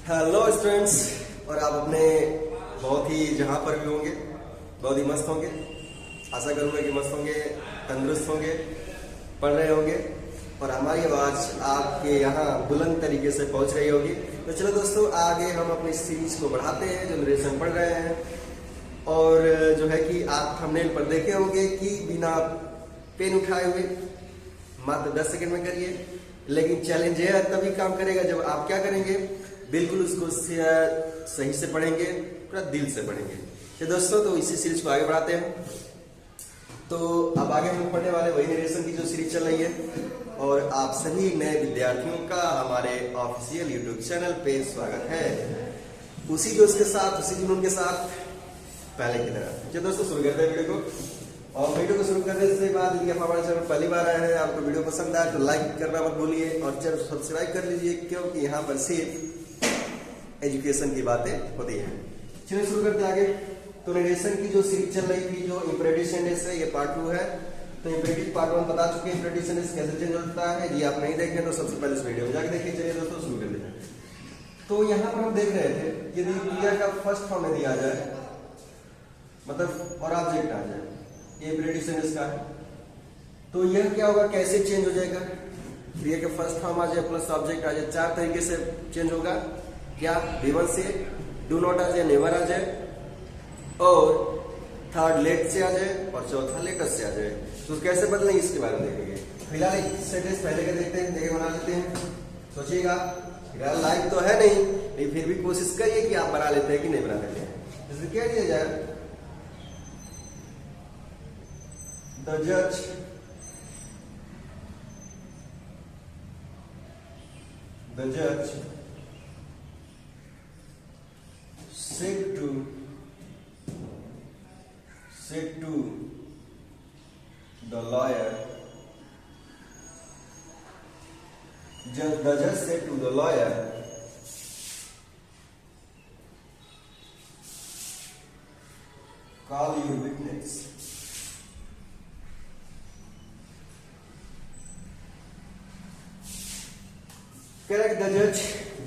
Hello students. और आप अपने बहुत ही जहाँ पर भी होंगे बहुत ही मस्त होंगे। आशा करूँगा कि मस्त होंगे, तंदुरुस्त होंगे, पढ़ रहे होंगे और हमारी आवाज़ आपके यहाँ बुलंद तरीके से पहुँच रही होगी। तो चलो दोस्तों, आगे हम अपनी सीरीज को बढ़ाते हैं जो नरेशन पढ़ रहे हैं। और जो है कि आप थंबनेल पर देखे होंगे कि बिना पेन उठाए हुए मात्र 10 सेकंड में करिए। लेकिन चैलेंज यह तभी काम करेगा जब आप क्या करेंगे, बिल्कुल उसको सही से पढ़ेंगे, पूरा दिल से पढ़ेंगे। तो दोस्तों, तो इसी सीरीज को आगे बढ़ाते हैं। तो अब आगे हम पढ़ने वाले वही नरेशन की जो सीरीज चल रही है। और आप सभी नए विद्यार्थियों का हमारे ऑफिशियल यूट्यूब चैनल पे स्वागत है, उसी जोश के साथ, उसी जुनून के साथ पहले की तरह। चलो दोस्तों, शुरू करते हैं वीडियो को। और वीडियो को शुरू करने से बाद यदि आप हमारे चैनल पहली बार आए हैं, आपको वीडियो पसंद आए तो लाइक करना मत भूलिए और चैनल सब्सक्राइब कर लीजिए, क्योंकि यहाँ पर सिर्फ एजुकेशन की बातें होती हैं। चलिए शुरू करते हैं आगे। तो नरेशन की जो सीरीज चल रही थी, जो इम्परेटिव सेंटेंस है, ये पार्ट 2 है। तो इम्परेटिव पार्ट 1 बता चुके हैं इम्परेटिव सेंटेंस कैसे चेंज होता है। यदि आप नहीं देखें तो सबसे पहले इस वीडियो में जाकर देखिए। चलिए दोस्तों, शुरू करते हैं। तो यहाँ पर हम देख रहे थे, यदि क्रिया का फर्स्ट फॉर्म में दिया जाए, मतलब और ऑब्जेक्ट आ जाए, ये इम्परेटिव सेंटेंस का है, तो यह क्या होगा, कैसे चेंज हो जाएगा। क्रिया के फर्स्ट फॉर्म आ जाए प्लस ऑब्जेक्ट आ जाए, 4 तरीके से चेंज होगा। क्या, V1 से, डू नॉट आ जाए, नेवर आ जाए, और थर्ड लेट से आ जाए, और चौथा लेटेस्ट से आ जाए। तो कैसे बदलेंगे इसके बारे में देखेंगे। फिलहाल एक सेंटेंस पहले का देखते हैं, देखे बना लेते हैं। सोचिएगा, फिलहाल लाइव तो है नहीं, लेकिन फिर भी कोशिश करिए कि आप बना लेते हैं कि नहीं बना लेते हैं। जैसे क्या दिया जाए, The judge said to the lawyer. The judge said to the lawyer, call your witness. Correct.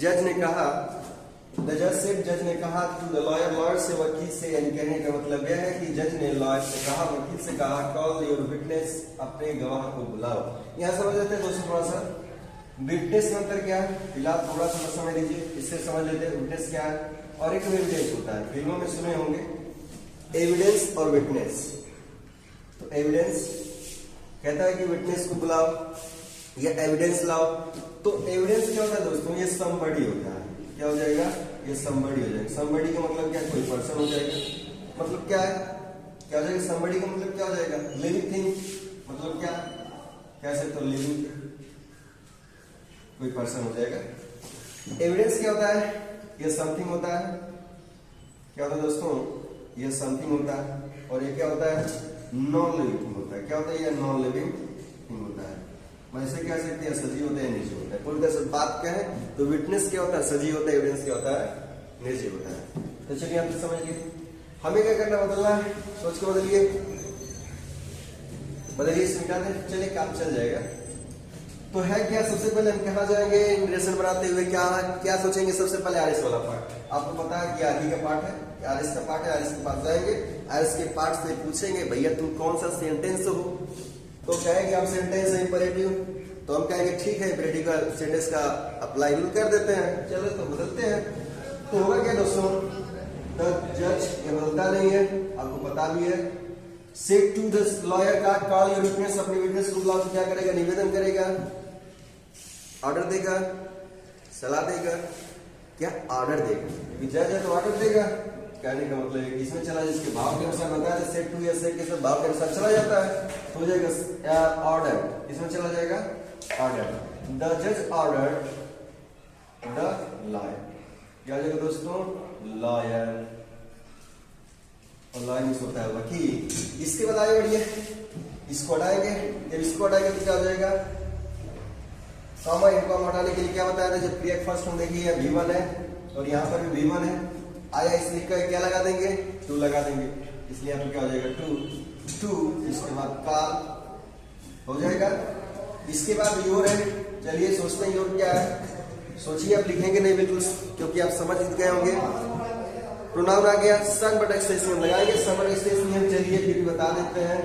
जज ने कहा, द जज सेड, जज ने कहा टू द लॉयर, लॉयर से, वकील से, यानी कहने का मतलब यह है कि जज ने लॉयर से कहा, वकील से कहा, कॉल योर विटनेस, अपने गवाह को बुलाओ। यहाँ समझ लेते हैं दोस्तों थोड़ा सा, विटनेस का अंतर क्या है, फिलहाल थोड़ा सा समझ लीजिए, इससे समझ लेते हैं विटनेस क्या है और एक एविडेंस होता है। फिल्मों में सुने होंगे एविडेंस और विटनेस। तो एविडेंस कहता है कि विटनेस को बुलाओ या एविडेंस लाओ। तो एविडेंस क्या होता है दोस्तों, ये समबडी होता है। क्या हो जाएगा, ये समबडी हो जाएगा। समबडी का मतलब क्या, कोई पर्सन हो जाएगा। मतलब क्या है, क्या हो जाएगा, समबडी का मतलब क्या हो जाएगा, लिविंग थिंग। मतलब क्या, कैसे, तो लिविंग कोई पर्सन हो जाएगा। एविडेंस क्या होता है, ये समथिंग होता है। क्या होता है दोस्तों, ये समथिंग होता है। और ये क्या होता है, नॉन लिविंग थिंग होता है। क्या होता है, ये नॉन लिविंग थिंग होता है। वैसे कह सकते हैं सजीव होता है, निर्जीव होता है। पूरी तरह से बात क्या है, तो विटनेस क्या होता है, सजीव होता है, एविडेंस क्या होता है, निर्जीव होता है। तो चलिए आप समझिए, हमें क्या करना, बदलना है, सोच के बदलिए, मिटा दें, चलिए काम चल जाएगा। तो है क्या, सबसे पहले हम कहाँ जाएंगे नरेशन बनाते हुए, क्या सोचेंगे, सबसे पहले आरएस वाला पार्ट। आपको पता है कि आगे का पार्ट है, आरएस का पार्ट है। आरएस के पास जाएंगे, आरएस के पार्ट से पूछेंगे, भैया तुम कौन सा सेंटेंस हो। तो कहेंगे हम सेंटेंस है इम्परेटिव, तो हम कहेंगे ठीक है, इम्परेटिव का सेंटेंस का अप्लाई कर देते हैं। चलो तो बदलते हैं। तो होगा क्या दोस्तों, द जज, ये बदलता नहीं है, आपको पता भी है। सेड टू द लॉयर का, कॉल योर विटनेस, अपने विटनेस को बुलाओ। तो क्या करेगा, निवेदन करेगा, ऑर्डर देगा, सलाह देगा। क्या, ऑर्डर देगा। जज है तो ऑर्डर देगा। कहने का मतलब है इसमें चला, जिसके भाव के अनुसार बताया था, सेट टू या सेट के सब भाव के अनुसार चला जाता है, तो हो जाएगा ऑर्डर। इसमें चला जाएगा ऑर्डर। द जज ऑर्डर द लॉयर, क्या हो जाएगा दोस्तों, लॉयर। और लॉयर मिस होता है वकील। इसके बाद आगे बढ़िए, इसको हटाएंगे। जब इसको हटाएंगे तो क्या हो जाएगा, कॉमा, इनको हटाने के लिए क्या बताया था, जब क्रिया फर्स्ट हम देखिए V1 है और यहाँ पर भी V1 है आया, इसलिए क्या लगा देंगे, 2 लगा देंगे। इसलिए यहाँ पर क्या हो जाएगा, 2। इसके बाद काल हो जाएगा। इसके बाद योर है, चलिए सोचते हैं योर क्या है। सोचिए आप लिखेंगे नहीं बिल्कुल, क्योंकि आप समझ गए होंगे। प्रोनाउन आ गया, सन बट एक्सटेंस नियम लगाएंगे। सन बट एक्सटेंस नियम चलिए फिर बता देते हैं।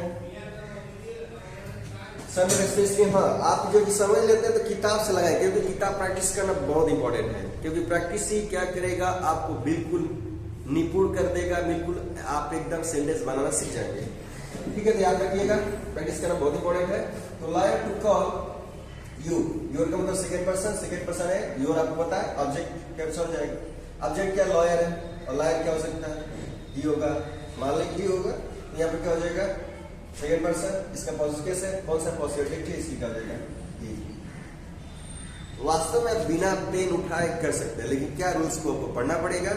सन बट एक्सटेंस नियम, हाँ आप जो कि समझ लेते हैं तो किताब से लगाएं, क्योंकि किताब प्रैक्टिस करना बहुत इंपॉर्टेंट है। क्योंकि प्रैक्टिस ही क्या करेगा, आपको बिल्कुल निपुण कर देगा, बिल्कुल आप एकदम सेंटेंस बनाना सीख जाएंगे। ठीक है, तो याद रखिएगा प्रैक्टिस करना बहुत इंपॉर्टेंट है। तो lawyer to call you, your का मतलब सेकंड पर्सन है। योर आपको पता है ऑब्जेक्ट कैप्चर हो जाएगा। ऑब्जेक्ट क्या, लॉयर है, और लॉयर क्या हो सकता है, ही होगा। मान लीजिए ही होगा, तो यहाँ पे क्या हो जाएगा, सेकंड पर्सन। इसका पॉजिटिव केस है, कौन सा पॉजिटिव है, इसकी क्या हो जाएगा, ही। वास्तव में आप बिना पेन उठाए कर सकते हैं, लेकिन क्या रूल्स को आपको पढ़ना पड़ेगा।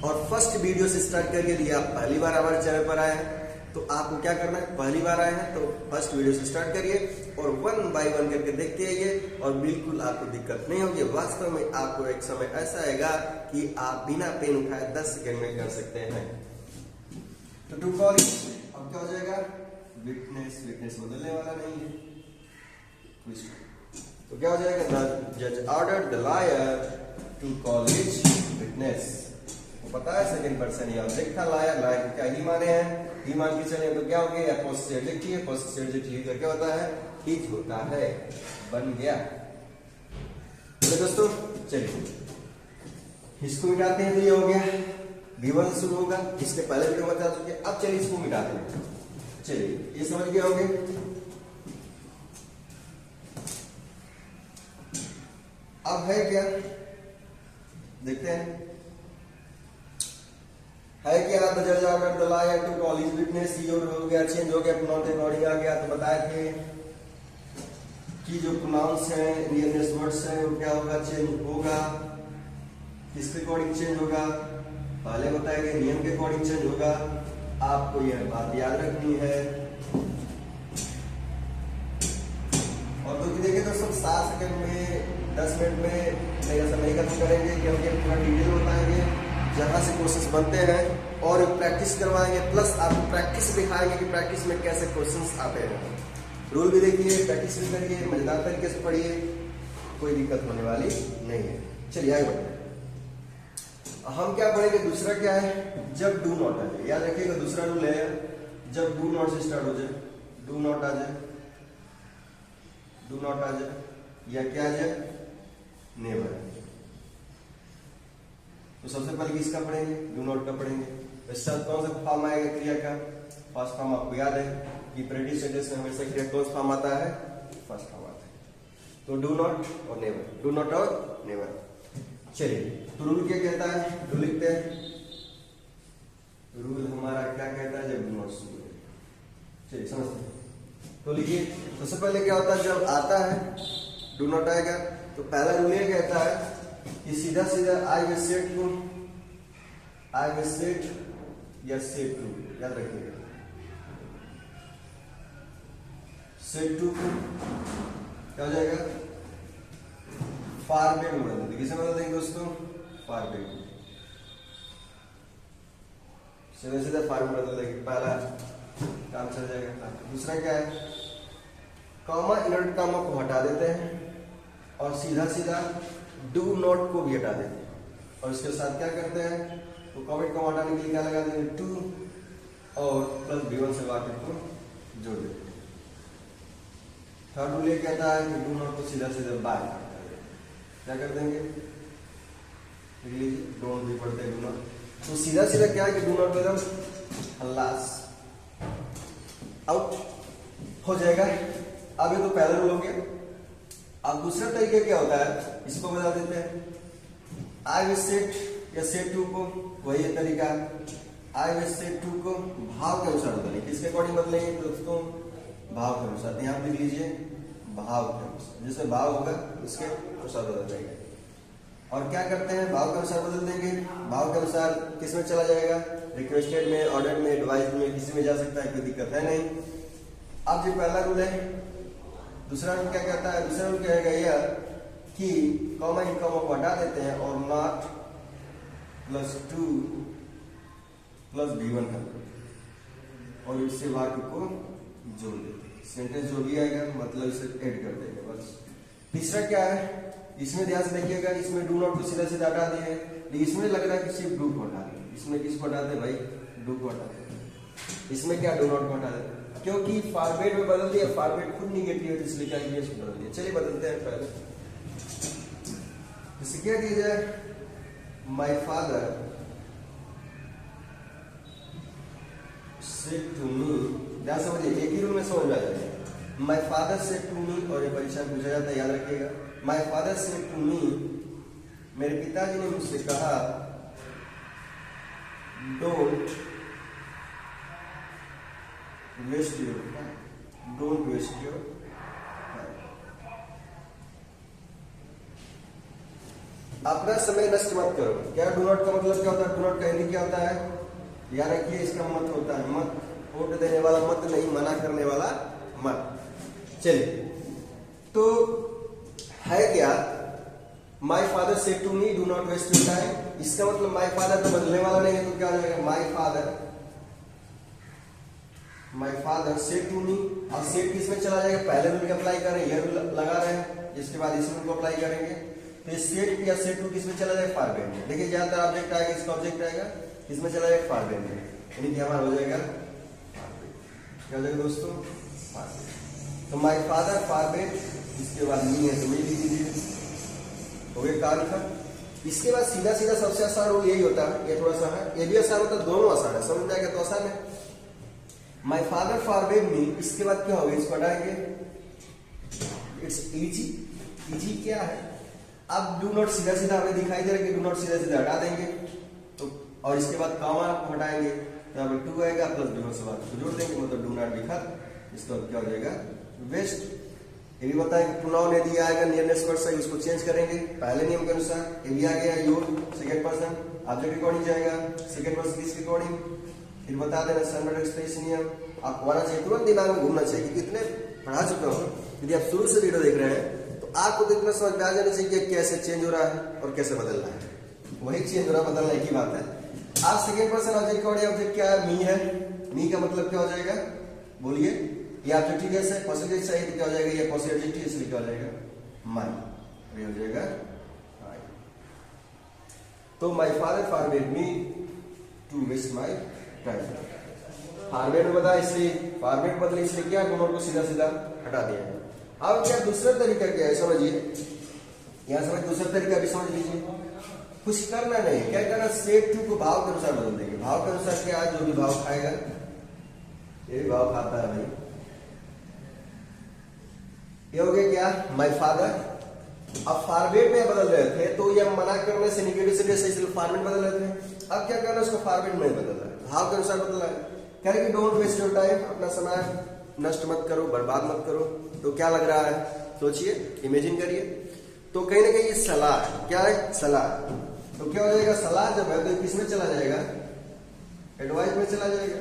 और फर्स्ट वीडियो से स्टार्ट करके लिए आप पहली बार हमारे चैनल पर आए हैं तो आपको क्या करना है, पहली बार आए हैं तो फर्स्ट वीडियो से स्टार्ट करिए और 1 बाय 1 करके देखते आइए और बिल्कुल आपको दिक्कत नहीं होगी। वास्तव में आपको एक समय ऐसा आएगा कि आप बिना पेन उठाए 10 सेकंड में कर सकते हैं। तो टू कॉल अब क्या हो जाएगा, विटनेस। विटनेस बदलने वाला नहीं है, तो क्या हो जाएगा, द जज ordered the lawyer to call his witness. पता है सेकंड पर्सन ही ऑब्जेक्ट था, लायर। लायर क्या ही माने हैं, ही मान के चले तो क्या हो गया, पॉजिटिव एडजेक्टिव है। पॉजिटिव एडजेक्टिव का क्या होता है, हिज होता है। बन गया। तो दोस्तों चलिए इसको मिटाते हैं, तो ये हो गया V1 शुरू होगा, इसके पहले वीडियो में बता चुके। अब चलिए इसको मिटाते हैं। चलिए ये समझ गए होंगे। अब है क्या, देखते हैं है क्या। द जज ordered the lawyer to call his witness. Your हो गया, चेंज हो गया, प्रोनाउन के अकॉर्डिंग आ गया। तो बताए थे कि जो प्रोनाउंस हैं, नियरनेस वर्ड्स हैं, वो क्या होगा, चेंज होगा। किसके अकॉर्डिंग चेंज होगा, पहले बताए गए नियम के अकॉर्डिंग चेंज होगा। आपको यह बात याद रखनी है। और तो देखिए दोस्तों 7 सेकंड में 10 मिनट में ऐसा नहीं खत्म करेंगे, क्योंकि पूरा डिटेल बताएंगे जहां से क्वेश्चंस बनते हैं और प्रैक्टिस करवाएंगे, प्लस आपको प्रैक्टिस दिखाएंगे कि प्रैक्टिस में कैसे क्वेश्चंस आते हैं। रूल भी देखिए, प्रैक्टिस भी करिए, मजेदार तरीके से पढ़िए, कोई दिक्कत होने वाली नहीं है। चलिए आगे बढ़ते हैं। हम क्या पढ़ेंगे, दूसरा क्या है, जब डू नॉट आ जाए। याद रखिएगा दूसरा रूल है, जब डू नॉट से स्टार्ट हो जाए, डू नॉट आ जाए, डू नॉट आ जाए या क्या आ जाए, नेवर। तो सबसे पहले किसका पढ़ेंगे, डू नॉट का पढ़ेंगे। तो कौन सा फॉर्म आएगा क्रिया का, फर्स्ट फॉर्म आपको याद है कि प्रेजेंट सेंटेंस में हमेशा क्रिया कौन सा फॉर्म आता है, फर्स्ट फॉर्म आता है। तो डू नॉट और नेवर, डू नॉट और नेवर। चलिए तो रूल क्या कहता है, रूल लिखते हैं। रूल हमारा क्या कहता है, जब डू नॉट शुरू है। चलिए समझते हैं, तो लिखिए। सबसे पहले क्या होता है, जब आता है डू नॉट आएगा तो पहला रूल ये कहता है कि सीधा सीधा I will set to, I will set या सेट टू, याद रखिएगा। सेट टू को क्या हो जाएगा, फार बैक में बदल देंगे। किसे बदल देंगे दोस्तों, फार बैक में, सीधा सीधा फार में बदल देंगे। पहला काम चल जाएगा। दूसरा क्या है, कॉमा इनवर्टेड कॉमा को हटा देते हैं और सीधा सीधा डू नॉट को भी हटा देते हैं। और इसके साथ क्या करते हैं, तो कॉमेंट को हटाने के लिए क्या लगा देंगे, टू और प्लस V1 से वाक्य को जोड़ देते हैं। थर्ड रूल ये कहता है कि डू नॉट को सीधा सीधा बाय क्या कर देंगे, डोंट भी पढ़ते हैं डू नॉट। तो सीधा सीधा क्या है कि डू नॉट एकदम हल्लास आउट हो जाएगा। अब ये तो पहला रूल हो गया। अब दूसरा तरीका क्या होता है, इसको बता देते हैं। आई विल सेट या सेट टू को, वही तरीका, आई विल सेट टू को भाव के अनुसार बदलेंगे। किसके अकॉर्डिंग बदलेंगे दोस्तों, भाव के अनुसार। यहाँ पे लिख लीजिए भाव के अनुसार, जैसे भाव होगा उसके अनुसार बदल जाएगा। और क्या करते हैं, भाव के अनुसार बदल देंगे। भाव के अनुसार किस में चला जाएगा, रिक्वेस्टेड में, ऑर्डर में, एडवाइस में, किसी में जा सकता है, कोई दिक्कत है नहीं। अब जो पहला रूल है, दूसरा रूल क्या कहता है, दूसरा रूल कहेगा यह कि कॉमा इन कॉमा को हटा देते हैं और not plus two plus V1 कर देते हैं और इससे वाक्य को जोड़ देते हैं। सेंटेंस जो भी आएगा मतलब इसे ऐड कर देंगे बस। तीसरा क्या है, इसमें ध्यान से देखिएगा, इसमें डू नॉट को सीधा सीधा हटा दिए, लेकिन इसमें लग रहा है कि सिर्फ डू को हटा दें। इसमें किसको हटा दें भाई? डू को हटा दें। इसमें क्या डू नॉट को हटा दें, क्योंकि फॉरवर्ड में बदल दिया, फॉरवर्ड खुद निगेटिव है, इसलिए क्या किया, इसको बदल दिया। चलिए बदलते हैं पहले, इसे क्या किया जाए? My father said to me, ध्यान समझिए, एक ही रूल में समझ में आ जाएगा। My father said to me, और ये परीक्षा में पूछा जाता है, याद रखिएगा। My father said to me, मेरे पिताजी ने मुझसे कहा, don't waste your time, don't waste your time, अपना समय नष्ट मत करो। क्या डू नॉट का मतलब क्या होता है? डू नॉट का हिंदी क्या होता है? याद रखिए, इसका मत होता है मत, वोट देने वाला मत नहीं, मना करने वाला मत। चलिए, तो है क्या? My father said to me do not waste your time, इसका मतलब माई फादर तो बदलने वाला नहीं है, तो क्या हो जाएगा? My father said to me, और सेड किसमें चला जाएगा? पहले रूल को अप्लाई करें, यह रूल लगा रहे हैं, जिसके बाद इस रूल को अप्लाई करेंगे, तो सेड या सेड टू किसमें चला जाएगा? फॉरवर्ड में। देखिए ज्यादातर ऑब्जेक्ट आएगा, इसका ऑब्जेक्ट आएगा, किसमें चला जाएगा? फॉरवर्ड में, यानी कि हमारा हो जाएगा क्या हो जाएगा दोस्तों? फॉरवर्ड। तो माई फादर फॉरवर्ड, इसके बाद मी है तो मी लिख दीजिए, हो गया कार्य का। इसके बाद सीधा सीधा सबसे आसान रूल यही होता है, ये थोड़ा सा है, ये भी आसान होता है, दोनों आसान है, समझ में आएगा तो आसान है। माई फादर फॉरवर्ड मी, इसके बाद क्या होगा? इसको हटाएंगे, इट्स इजी। इजी क्या है? अब डू नॉट सीधा सीधा हमें दिखाई दे रहा है कि डू नॉट सीधा सीधा हटा देंगे, तो और इसके बाद कॉमा हटाएंगे, तो यहाँ पे टू आएगा प्लस डू से बाद जोड़ देंगे, मतलब डू नॉट लिखा, इसका क्या हो जाएगा? वेस्ट। ये भी बताया कि प्रोनाउन यदि आएगा नियरनेस पर्सन, उसको चेंज करेंगे पहले नियम के अनुसार। ये भी आ गया your, second person object according जाएगा, सेकंड पर्सन किसके अकॉर्डिंग, फिर बता देना सनवर्ड एक्सप्रेस नियम आपको आना चाहिए, तुरंत दिमाग में घूमना चाहिए, क्योंकि इतने पढ़ा चुका हूँ। यदि आप शुरू से वीडियो देख रहे हैं तो आपको तो इतना समझ में आ जाना चाहिए कि कैसे चेंज हो रहा है और कैसे बदल रहा है। वही चेंज हो रहा बदलना एक ही बात है। आप second person object according object क्या है? मी है। मी का मतलब क्या हो जाएगा? बोलिए, ये ऑब्जेक्टिव जैसे पॉसिटिव चाहिए तो क्या हो जाएगा? ये पॉसिटिव एडजेक्टिव, इसलिए क्या हो जाएगा? माई, ये हो जाएगा माई। तो my father forward me to waste my time, forward में बताया इसलिए फॉरवर्ड बदले, इसलिए क्या डू नॉट को सीधा सीधा हटा दिया। अब क्या दूसरा तरीका क्या है समझिए, यहां समझ, दूसरा तरीका भी समझ लीजिए। कुछ करना नहीं, क्या करना? सेड टू को भाव के अनुसार बदल देंगे। भाव के अनुसार क्या है? जो भी भाव खाएगा, ये भाव खाता है भाई, ये हो गया क्या? My father. अब फॉरवर्ड में बदल रहे थे तो ये मना करने से निगेटिव से जैसे इसलिए फॉरवर्ड बदल रहे थे। अब क्या करना? उसको फॉरवर्ड में बदल रहा है, भाव के अनुसार बदल रहा है। कह रहे कि डोंट वेस्ट योर टाइम, अपना समय नष्ट मत करो, बर्बाद मत करो। तो क्या लग रहा है? सोचिए, इमेजिन करिए। तो कहीं ना कहीं ये सलाह है। क्या है? सलाह। तो क्या हो जाएगा? सलाह जब है तो किसमें चला जाएगा? एडवाइस में चला जाएगा।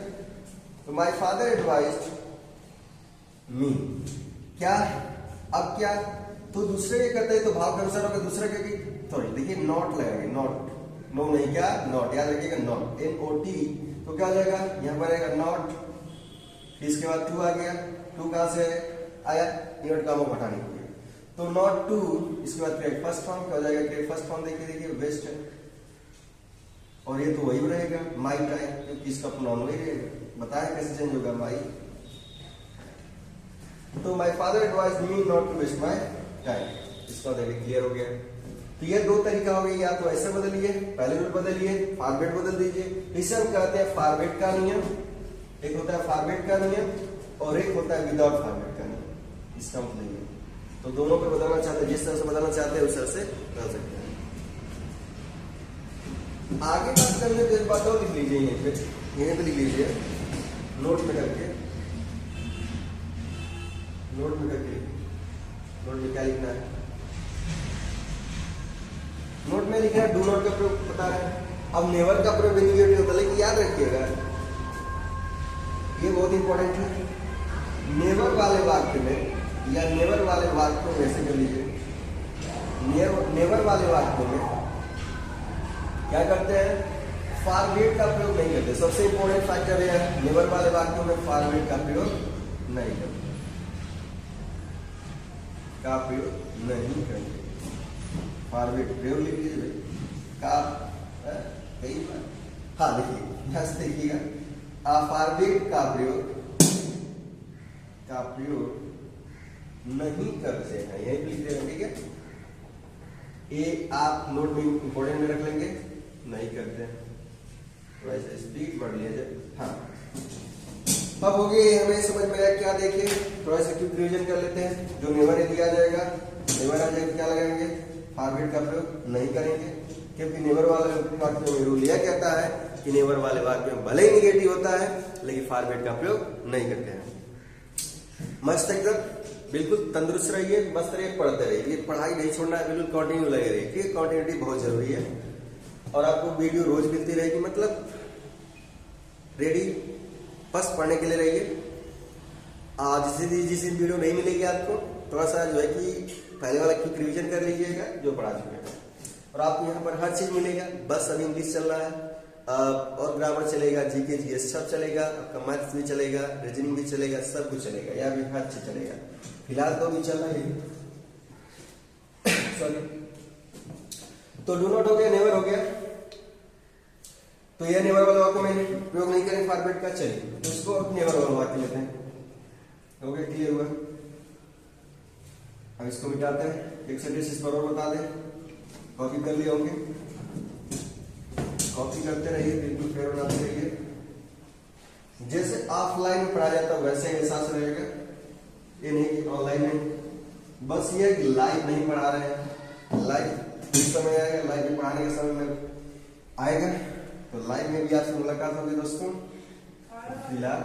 तो माई फादर एडवाइज्ड मी, क्या? अब क्या? तो दूसरे के करते हैं तो भाव के अनुसार होगा, दूसरे के भी सॉरी देखिए नॉट लगेंगे, नॉट, नो नहीं, क्या? नॉट, याद रखिएगा नॉट, NOT। तो क्या हो जाएगा? यहाँ पर आएगा नॉट, इसके बाद टू आ गया, टू कहां से आया? यूनिट का हटाने के लिए, तो नॉट टू, इसके बाद क्रिएट फर्स्ट फॉर्म क्या हो जाएगा? क्रिएट फर्स्ट फॉर्म देखिए वेस्ट है, और ये तो वही रहेगा माई टाइम, क्योंकि इसका प्रोनाउन वही रहेगा। बताया कैसे चेंज होगा? माई। तो my father advised me not to waste my time, इसका देखिए क्लियर हो गया। तो ये दो तरीका हो गया, या तो ऐसे बदलिए, पहले रूल बदलिए, फॉरवर्ड बदल दीजिए। इसे हम कहते हैं फॉरवर्ड का नियम। एक होता है फॉरवर्ड का नियम और एक होता है विदाउट फॉरवर्ड का नियम, इसका मतलब ये। तो दोनों पे बदलना चाहते हैं, जिस तरह से बदलना चाहते हैं उस तरह से बदल सकते हैं। आगे बात करने तो एक बात और लिख लीजिए, यहीं पे लिख लीजिए, नोट में करके, नोट में क्या लिखना है? नोट में लिखना है डू नॉट का प्रयोग पता है। अब नेवर का प्रयोग निगेटिव होता है, लेकिन याद रखिएगा ये बहुत इंपॉर्टेंट है। नेवर वाले वाक्य में या नेवर वाले वाक्यों में ऐसे कर लीजिए, नेवर वाले वाक्यों में क्या करते हैं? फॉरवर्ड का प्रयोग नहीं करते। सबसे इंपॉर्टेंट फैक्टर यह है, नेवर वाले वाक्यों में फॉरवर्ड का प्रयोग नहीं करते, फॉरवर्ड प्रयोग लिख लीजिए भाई का कई बार। हाँ देखिए ध्यान से देखिएगा, फॉरवर्ड का प्रयोग नहीं करते हैं, यही लिख देंगे। ठीक है, ये आप नोट में इंपोर्टेंट में रख लेंगे, नहीं करते हैं। थोड़ा सा स्पीड बढ़ लीजिए। हाँ अब हो गए, हमें समझ में आया क्या, देखिए थोड़ा सा क्विक रिवीजन कर लेते हैं। जो नेवर दिया जाएगा, नेवर आ जाएगा क्या लगाएंगे, फॉरवर्ड का प्रयोग नहीं करेंगे, क्योंकि नेवर वाले वाक्य में रूल यह कहता है कि नेवर वाले वाक्य में भले ही निगेटिव होता है लेकिन फॉरवर्ड का प्रयोग नहीं करते हैं। मस्त एकदम बिल्कुल तंदुरुस्त रहिए, मस्त रहिए, पढ़ते रहिए, पढ़ाई नहीं छोड़ना है, बिल्कुल कंटिन्यू लगे रहिए। ठीक है, कंटिन्यूटी बहुत जरूरी है और आपको वीडियो रोज मिलती रहेगी, मतलब रेडी बस पढ़ने के लिए रहिए। जिस दिन वीडियो नहीं मिलेगी आपको, थोड़ा सा जो है कि पहले वाला क्विक रिवीजन कर लीजिएगा जो पढ़ा चुके हैं, और आपको यहाँ पर हर चीज मिलेगा। बस अभी इंग्लिश चल रहा है और ग्रामर चलेगा, जीके जीएस सब चलेगा, आपका मैथ्स भी चलेगा, रीजनिंग भी चलेगा, सब कुछ चलेगा, या भी हर चीज चलेगा। फिलहाल तो अभी चल रहा है सॉरी। तो डू नॉट हो गया, नेवर हो गया, तो यह नेवर वाला वाक्य में प्रयोग नहीं करें फॉरवर्ड का। चलिए तो इसको नेवर वाला वाक्य लेते हैं। हो गया, क्लियर हुआ। अब इसको मिटाते हैं, एक सेंटेंस इस पर और बता दें, कॉपी कर लिए होंगे, कॉपी करते रहिए, बिल्कुल फेर बनाते रहिए। जैसे ऑफलाइन में पढ़ा जाता है वैसे ही एहसास रहेगा, ये नहीं कि ऑनलाइन में। बस ये कि लाइव नहीं पढ़ा रहे हैं, लाइव इस समय आएगा, लाइव में पढ़ाने के समय में आएगा, तो लाइव में भी आपसे मुलाकात होगी दोस्तों। फिलहाल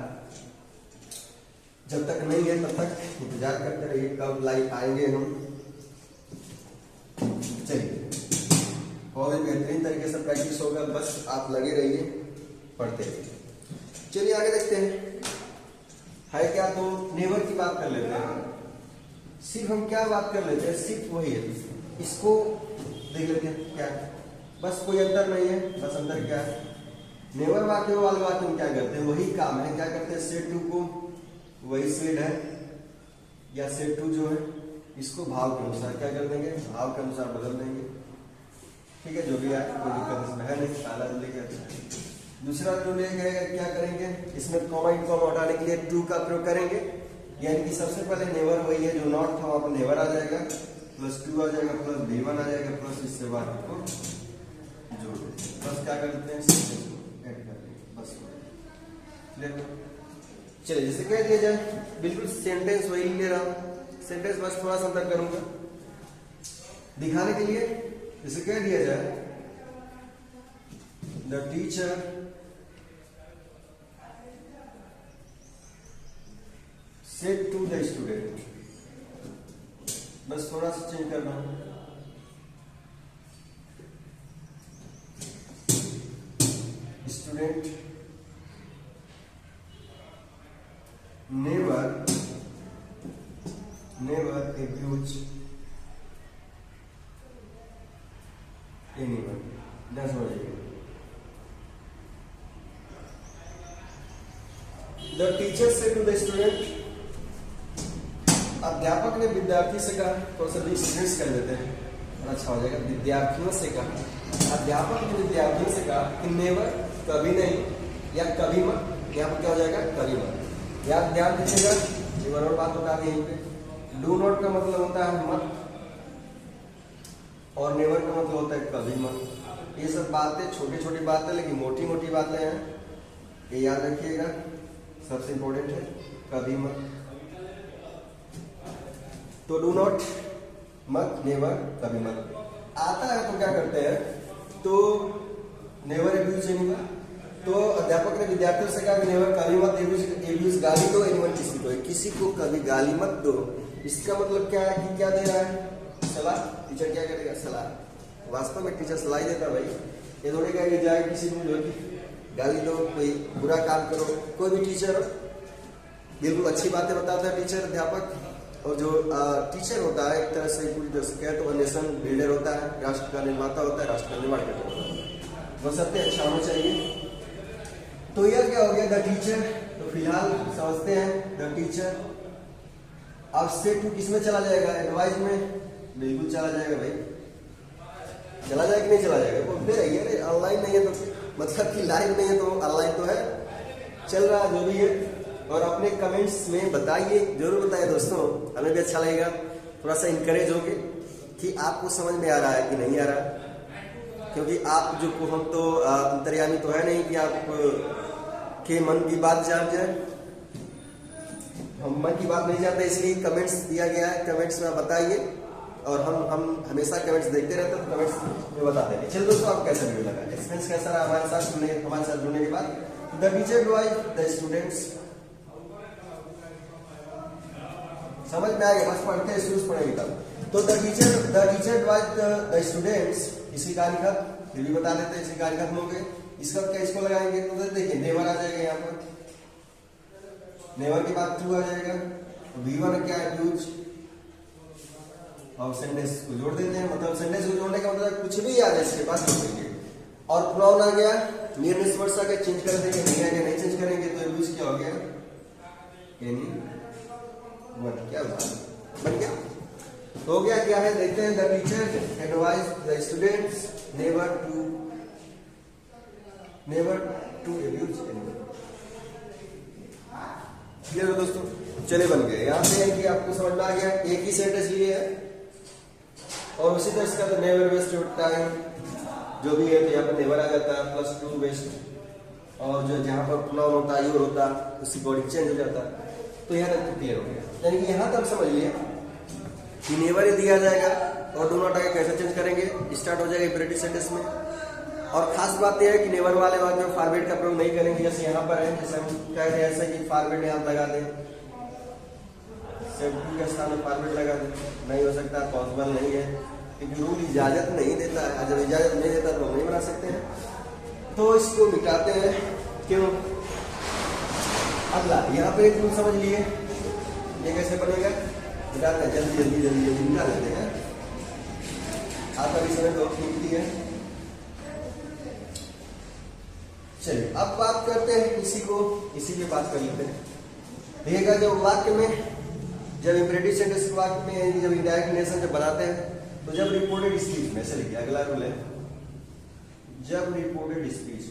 जब तक नहीं है तब तक इंतजार करते रहिए कब लाइव आएंगे हम। चलिए और भी बेहतरीन तरीके से प्रैक्टिस होगा, बस आप लगे रहिए, पढ़ते रहिए। चलिए आगे देखते हैं, है क्या, तो नेवर की बात कर लेते हैं। सिर्फ हम क्या बात कर लेते हैं, सिर्फ वही है, इसको देख लेते हैं क्या है, बस कोई अंतर नहीं है। बस अंतर क्या है, नेवर वाक्य वाले वाक्य में क्या करते हैं, वही काम है, क्या करते हैं, सेड टू को वही सेड है या सेड टू जो है इसको भाव के अनुसार क्या कर देंगे, भाव के अनुसार बदल देंगे। ठीक है, जो भी है कोई दिक्कत इसमें है नहीं, पहला जो लेके अच्छा है। दूसरा जो लेके क्या करेंगे, इसमें कॉमा इन कॉमा हटाने के लिए टू का प्रयोग करेंगे, यानी कि सबसे पहले नेवर वही है जो नॉट था, वहां पर नेवर आ जाएगा, प्लस टू आ जाएगा, प्लस B1 आ जाएगा, प्लस इससे बाद को जोड़ देते, बस क्या कर देते हैं, ऐड कर देंगे, बस। चलिए जैसे कह दिया जाए, बिल्कुल सेंटेंस वही ले रहा हूं, सेंटेंस बस थोड़ा सा अंतर करूंगा दिखाने के लिए। जैसे कह दिया जाए, the teacher said to the student, बस थोड़ा सा चेंज करना है। Student never abuse anyone, that's what it is. The teacher said to the student, अध्यापक ने विद्यार्थी से कहा, थोड़ा सा डिस्टेंस कर देते हैं, अच्छा हो जाएगा। विद्यार्थियों से कहा, अध्यापक ने विद्यार्थियों से कहा कि नेवर कभी नहीं या कभी मत, यहाँ पर क्या हो जाएगा, कभी मत। याद ध्यान दीजिएगा, एक और बात बता दी यहीं पे, डू नॉट का मतलब होता है मत, और नेवर का मतलब होता है कभी मत। ये सब बातें छोटी छोटी बातें लेकिन मोटी मोटी बातें हैं, ये याद रखिएगा, सबसे इंपॉर्टेंट है कभी मत। तो डू नॉट मत, नेवर कभी मत। आता है तो क्या करते हैं, तो नेवर एब्यूज एनीवन, तो अध्यापक ने विद्यार्थियों से कहा कि नेवर कभी मत एब्यूज गाली दो एनीवन, किसी को कभी गाली मत दो। इसका मतलब क्या है कि क्या दे रहा है, सलाह। टीचर क्या करेगा, सलाह। वास्तव में टीचर सलाह ही देता भाई, ये थोड़ी कह के जाए किसी को जो गाली दो, कोई बुरा काम करो। कोई भी टीचर बिल्कुल अच्छी बातें बताता है टीचर, अध्यापक, और जो टीचर होता है एक तरह से पूरी तरह से कहे तो नेशन बिल्डर होता है, राष्ट्र का निर्माता होता है, राष्ट्र का निर्माण करता है, वो सत्य अच्छा होना चाहिए। तो यह क्या हो गया, द टीचर, तो फिलहाल समझते हैं द टीचर। अब से टू किसमें चला जाएगा, एडवाइस में, बिल्कुल चला जाएगा भाई। चला जाएगा कि नहीं चला जाएगा, बोलते रहिए। अरे ऑनलाइन नहीं है तो मतलब कि लाइव नहीं है तो ऑनलाइन तो है, चल रहा है जो भी है। और अपने कमेंट्स में बताइए, जरूर बताइए दोस्तों, हमें भी अच्छा लगेगा, थोड़ा सा इंकरेज होगे कि आपको समझ में आ रहा है कि नहीं आ रहा है। क्योंकि आप जो हम तो अंतर्यामी तो है नहीं कि आप के मन की बात जान जाए, हम मन की बात नहीं जानते, इसलिए कमेंट्स दिया गया है, कमेंट्स में बताइए। और हम हमेशा कमेंट्स देखते रहते हैं, तो कमेंट्स में बता देंगे। चलिए दोस्तों, आप कैसा वीडियो लगा, एक्सपीरियंस कैसा रहा हमारे साथ जुड़ने के बाद। The teacher advise the students, समझ में आएगा, बस पढ़ते हैं, शुरू पढ़ेंगे तब। तो the teacher advise the students, इसी कार्य का फिर भी बता देते हैं, इसी कार्य खत्म हो गए। इसका क्या, इसको लगाएंगे तो देखिए नेवर आ जाएगा यहाँ पर, नेवर के बाद टू आ जाएगा। V1 क्या है, यूज, और सेंटेंस को जोड़ देते हैं, मतलब सेंटेंस को जोड़ने का मतलब कुछ भी आ जाए इसके बाद जोड़ देंगे। और प्रोनाउन आ गया, नियर नेक्स्ट वर्ड्स आके चेंज कर देंगे, नहीं आ गया नहीं चेंज करेंगे, तो यूज क्या हो गया, एनी वन, क्या बन गया, हो गया। क्या है देखते हैं, the teacher advise the students never to abuse anyone. Clear है दोस्तों, चले बन गए। यहाँ पे है कि आपको समझ में आ गया, एक ही सेंटेंस लिए है और उसी तरह इसका तो नेवर वेस्ट योर टाइम जो भी है, तो यहाँ पर नेवर आ जाता है, प्लस टू वेस्ट, और जो जहाँ पर प्रोनाउन होता है, यूर होता है, उसकी बॉडी चेंज हो जाता है। तो यहाँ तक क्लियर हो गया, यानी कि यहाँ तक समझ लिए कि नेवर ही दिया जाएगा और डू नॉट आगे कैसे चेंज करेंगे, स्टार्ट हो जाएगा इंपेरेटिव सेंटेंस में। और खास बात यह है कि नेवर वाले बाद में फॉरवर्ड का प्रयोग नहीं करेंगे, जैसे यहाँ पर है, जैसे हम कह रहे हैं ऐसा कि फॉरवर्ड यहाँ लगा दें, सेफ्टी के स्थान में फॉरवर्ड लगा दें, नहीं हो सकता, पॉसिबल नहीं है, क्योंकि रूल इजाजत नहीं देता है। जब इजाजत नहीं देता तो हम नहीं बना सकते हैं, तो इसको मिटाते हैं। क्यों? अगला यहाँ पे एक रूल समझ लिए, ये कैसे बनेगा, मिटाते हैं, जल्दी जल्दी जल्दी जल्दी मिटा लेते हैं। आपका भी समय बहुत कीमती है। चलिए अब बात करते हैं इसी पे बात कर लेते हैं। देखिएगा, जब वाक्य में, जब इंपेरेटिव सेंटेंस वाक्य में जब इनडायरेक्ट नेशन जब बनाते हैं, तो जब रिपोर्टेड स्पीच में, ऐसे लिखिए, अगला रूल है, जब रिपोर्टेड स्पीच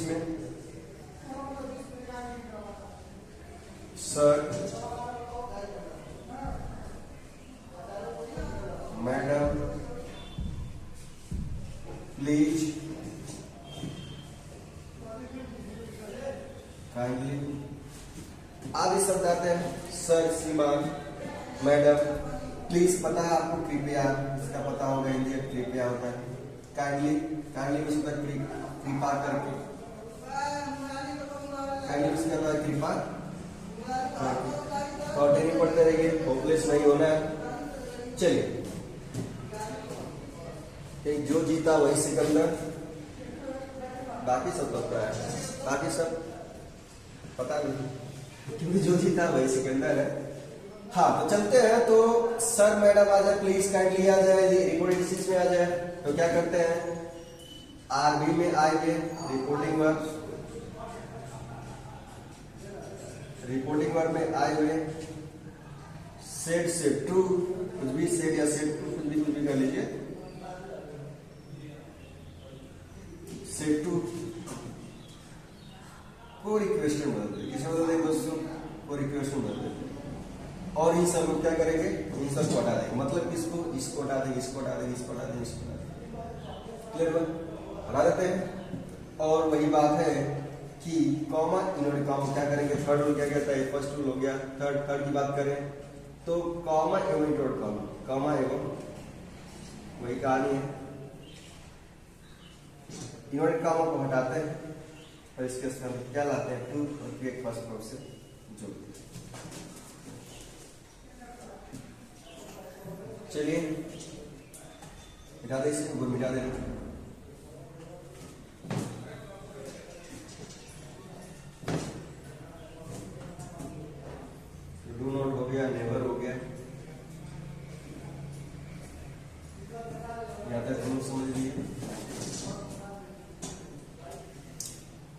में सर, मैडम, प्लीज, काइंडली आदि शब्द आते हैं। सर, श्रीमान, मैडम, प्लीज पता है आपको, कृपया, इसका पता होगा, हिंदी कृपया होता है। काइंडली, काइंडली में सुधा कृपा करके, काइंडली में सुधा कृपा करके, और डेली पढ़ते रहिए, होपलेस नहीं होना है। चलिए, जो जीता वही सिकंदर, बाकी सब पता है, बाकी सब पता नहीं, क्योंकि जो जीता वही सिकंदर है। हाँ, तो चलते हैं। तो सर, मैडम आ जाए, प्लीज, काइंडली आ जाए, रिपोर्टिंग स्पीच में आ जाए, तो क्या करते हैं, आरबी में आएंगे, रिपोर्टिंग वर्ब में आए हुए, सेड से टू, कुछ भी सेड या सेड टू, कुछ भी कर लीजिए, सेड टू को रिक्वेस्टन बदल देंगे, किसमें बदल देंगे दोस्तों, को रिक्वेस्टन बदल देंगे। और इन सब क्या करेंगे, इन सब को हटा देंगे, मतलब किसको, इसको हटा देंगे, इसको हटा देंगे, इसको हटा देंगे, इसको हटा देंगे। क्लियर बात, हटा देते हैं। और वही बात है कि कॉमा, इन्होंने कॉमा क्या करेंगे, थर्ड रूल क्या कहता है, फर्स्ट रूल हो गया, थर्ड की बात करें तो कॉमा एवं डॉट कॉमा, कॉमा एवं, वही कहानी है, इन्होंने कॉमा को हटाते हैं और इसके स्थान पर क्या लाते हैं, टू, और फिर फर्स्ट वर्ब से जोड़ते हैं। चलिए मिटा दे, इसे वो मिटा देना। डू नॉट हो गया, नेवर हो गया, यहाँ तक हम समझ लिए।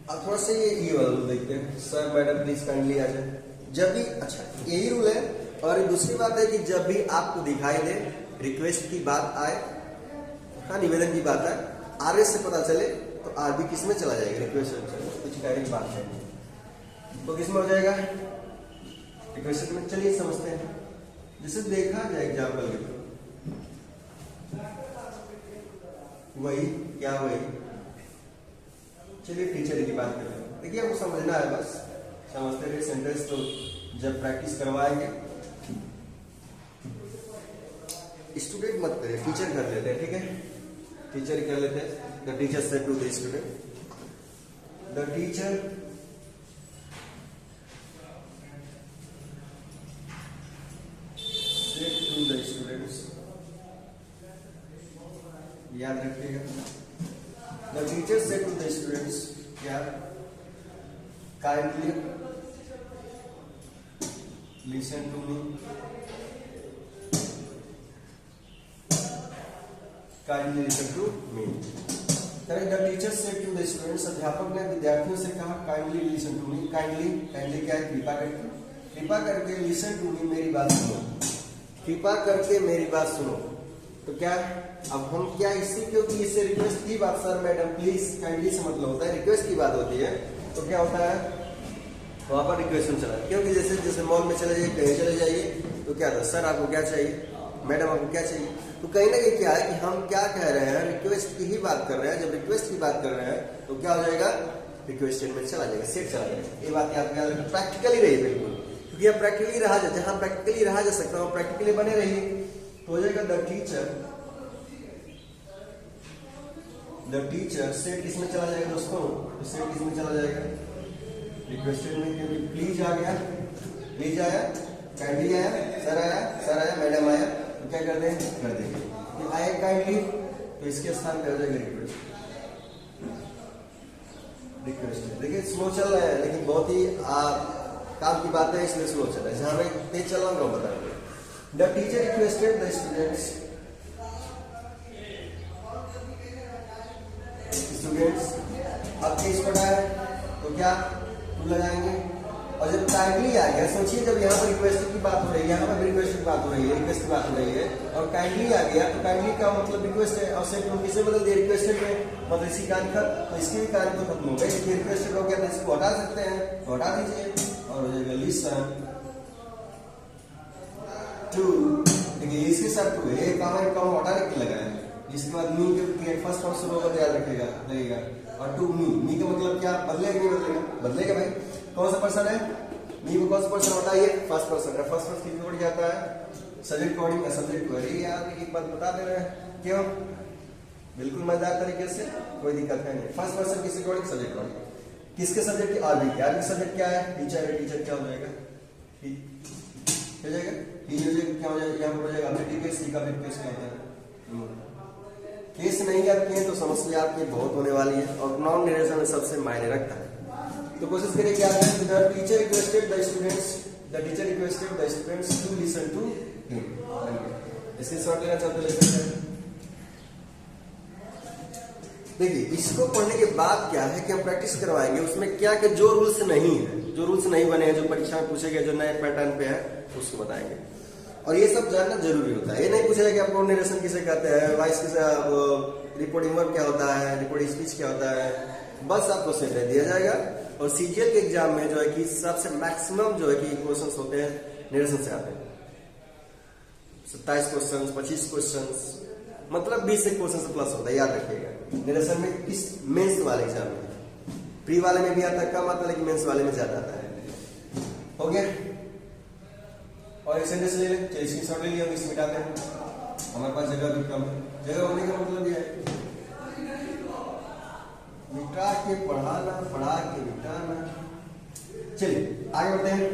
अब थोड़ा सा ये वाला देखते हैं, सर, मैडम, प्लीज काइंडली आ जाए, जब भी, अच्छा यही रूल है। और दूसरी बात है कि जब भी आपको दिखाई दे रिक्वेस्ट की बात आए, हाँ निवेदन की बात आए, RS से पता चले तो RB किस में चला जाएगा, रिक्वेस्ट में। कुछ कहने की बात है तो किस में हो जाएगा, रिक्वेस्ट में। चलिए समझते हैं, जैसे देखा जाए एग्जाम्पल के थ्रू, वही क्या वही, चलिए टीचर की बात करें। देखिए आपको समझना है, बस समझते रहिए। सेंटेंस तो जब प्रैक्टिस करवाएंगे, स्टूडेंट मत करिए, टीचर कर लेते हैं, ठीक है, टीचर ही कर लेते हैं। The teacher said to the student, the teacher said to the students, याद रखिएगा। The teacher said to the students, क्या, kindly listen to me, kindly listen to me. The teacher said to the students, अध्यापक ने विद्यार्थियों से कहा kindly listen to me. Kindly, kindly क्या है, कृपा करके, कृपा करके, लिसन टू मी, मेरी बात सुनो, कृपा करके मेरी बात सुनो। तो क्या, अब हम क्या इसी, क्योंकि इससे रिक्वेस्ट की बात, सर मैडम प्लीज, काइंडली से मतलब होता है रिक्वेस्ट की बात होती है, तो क्या होता है वहां पर रिक्वेस्ट चला। क्योंकि जैसे जैसे मॉल में चले जाइए, कहीं चले जाइए, तो क्या था, सर आपको क्या चाहिए, मैडम आपको क्या चाहिए। तो कहीं ना कहीं क्या है कि हम क्या कह रहे हैं, रिक्वेस्ट की ही बात कर रहे हैं। जब रिक्वेस्ट की बात कर रहे हैं तो क्या हो जाएगा, रिक्वेस्ट स्टेटमेंट चला जाएगा, सेट चला जाएगा। ये बात आप याद रखें, प्रैक्टिकली रही बिल्कुल, क्योंकि अब प्रैक्टिकली रहा जाए, जहां प्रैक्टिकली रहा जा सकता है प्रैक्टिकली बने रहिए। तो हो जाएगा द टीचर सेट किसमें चला जाएगा दोस्तों, तो सेट किसमें चला जाएगा, रिक्वेस्टेड में, क्योंकि प्लीज आ गया, प्लीज आया, काइंडली आया, सर आया, मैडम आया, तो क्या कर दें, कर देंगे। आया काइंडली, तो इसके स्थान पे हो जाएगा रिक्वेस्ट। देखिए स्लो चल रहा है, लेकिन बहुत ही काम की बात है, इसलिए स्लो चल रहा है। जहां मैं तेज चल रहा हूँ बता रहा हूँ। The teacher requested the students, अब केस पढ़ा है तो क्या टू लगाएंगे। और जब काइंडली आ गया, सोचिए जब यहाँ पर रिक्वेस्ट की बात हो रही है, यहाँ पर रिक्वेस्ट की बात हो रही है, रिक्वेस्ट की बात हो रही है, और काइंडली आ गया, तो काइंडली का मतलब रिक्वेस्ट है, और सेट टू किसे बदल दिया, रिक्वेस्टेड में, मतलब इसी कहानी का, तो इसकी भी कहानी तो खत्म हो गई। इसकी रिक्वेस्टेड हो गया तो इसको हटा सकते हैं, तो हटा दीजिए और हो जाएगा लिसन टू। देखिए इसके साथ टू है, काम हटाने के लगा है। इसके बाद मी के फर्स्ट पर्सन होगा तो याद रखेगा लगेगा, और टू मी का मतलब क्या, बदलेगा नहीं बदलेगा, बदलेगा भाई। कौन सा पर्सन है, मी में कौन सा पर्सन होता है, ये फर्स्ट पर्सन है। फर्स्ट पर्सन किसमें बढ़ जाता है, सब्जेक्ट कोडिंग, सब्जेक्ट को। अरे यार एक बात बता दे रहे हैं, क्यों, बिल्कुल मजेदार तरीके से, कोई दिक्कत है नहीं। फर्स्ट पर्सन किसके कोडिंग, सब्जेक्ट कोडिंग, किसके सब्जेक्ट की, आरबी की। आरबी सब्जेक्ट क्या है, टीचर है, टीचर क्या हो जाएगा, हो जाएगा ही हो जाएगा, क्या हो जाएगा, यहाँ पर हो जाएगा अपने केस, सी का भी केस क्या होता है। केस नहीं याद किए तो समस्या आपकी बहुत होने वाली है, और नॉन नरेशन में सबसे मायने रखता है। तो कोशिश करें क्या है, the teacher requested the students, the teacher requested the students to listen to him. इसके शॉर्ट लेना चाहते ले सकते हैं। देखिए इसको पढ़ने के बाद क्या है कि हम प्रैक्टिस करवाएंगे, उसमें क्या कि जो रूल्स नहीं है, जो रूल्स नहीं बने हैं, जो परीक्षा में पूछे गए, जो नए पैटर्न पे है, उसको बताएंगे। और ये सब जानना जरूरी होता है। ये नहीं पूछेगा कि आप कोऑर्डिनेशन किसे कहते हैं, वाइस किसे, रिपोर्टिंग वर्क क्या होता है, रिपोर्टिंग स्पीच क्या होता है, बस आपको सेट दिया जाएगा। और सीजीएल के एग्जाम में जो है कि सबसे मैक्सिमम जो है कि क्वेश्चंस होते हैं निरसन से आते हैं, 27 क्वेश्चन, 25 क्वेश्चन, मतलब 20 से क्वेश्चन प्लस होता है, याद रखिएगा। निरसन में किस मेंस वाले एग्जाम में, प्री वाले में भी आता है, कम आता है, लेकिन मेंस वाले में ज्यादा आता है। हो गया, और एक सेंटेंस ले लें, चलिए स्क्रीनशॉट ले लिया, हम इसे मिटाते हैं, हमारे पास जगह भी कम है। जगह होने का मतलब ये है मिटा के पढ़ाना, पढ़ा के मिटाना। चलिए आगे बढ़ते हैं।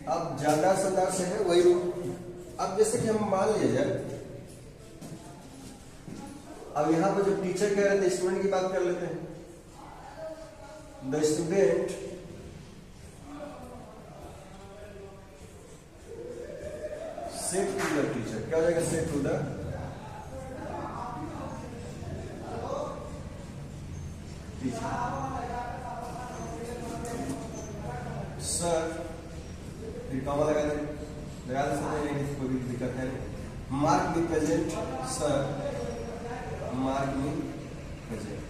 अब ज्यादा संदार से है वही रूल। अब जैसे कि हम मान लिया जाए, अब यहां पर जो टीचर कह रहे थे, स्टूडेंट की बात कर लेते हैं। The student set to the teacher, क्या हो जाएगा, सेट टू द टीचर। फिर कॉमा लगा दे समझ लेंगे, कोई भी दिक्कत है। Mark me present sir, mark me present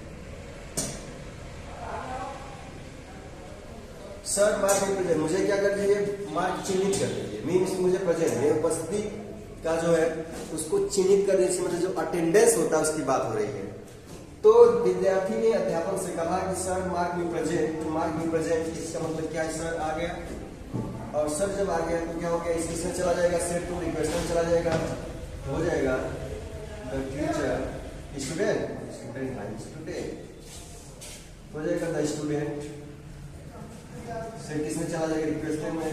sir, mark me present. मुझे क्या कर दीजिए, मार्क चिन्हित कर दीजिए, मीन्स मुझे प्रेजेंट मेरे उपस्थिति का जो है उसको चिन्हित कर दीजिए, मतलब जो अटेंडेंस होता है उसकी बात हो रही है। तो विद्यार्थी ने अध्यापक से कहा कि sir mark me present, mark me present इसका मतलब क्या है, सर आ गया। और सर जब आ गया तो क्या हो गया, इसमें चला जाएगा, सेट टू रिक्वेस्ट में चला जाएगा, हो जाएगा द टीचर स्टूडेंट, स्टूडेंट भाई स्टूडेंट हो जाएगा द स्टूडेंट, सेट किसमें चला जाएगा, रिक्वेस्ट में।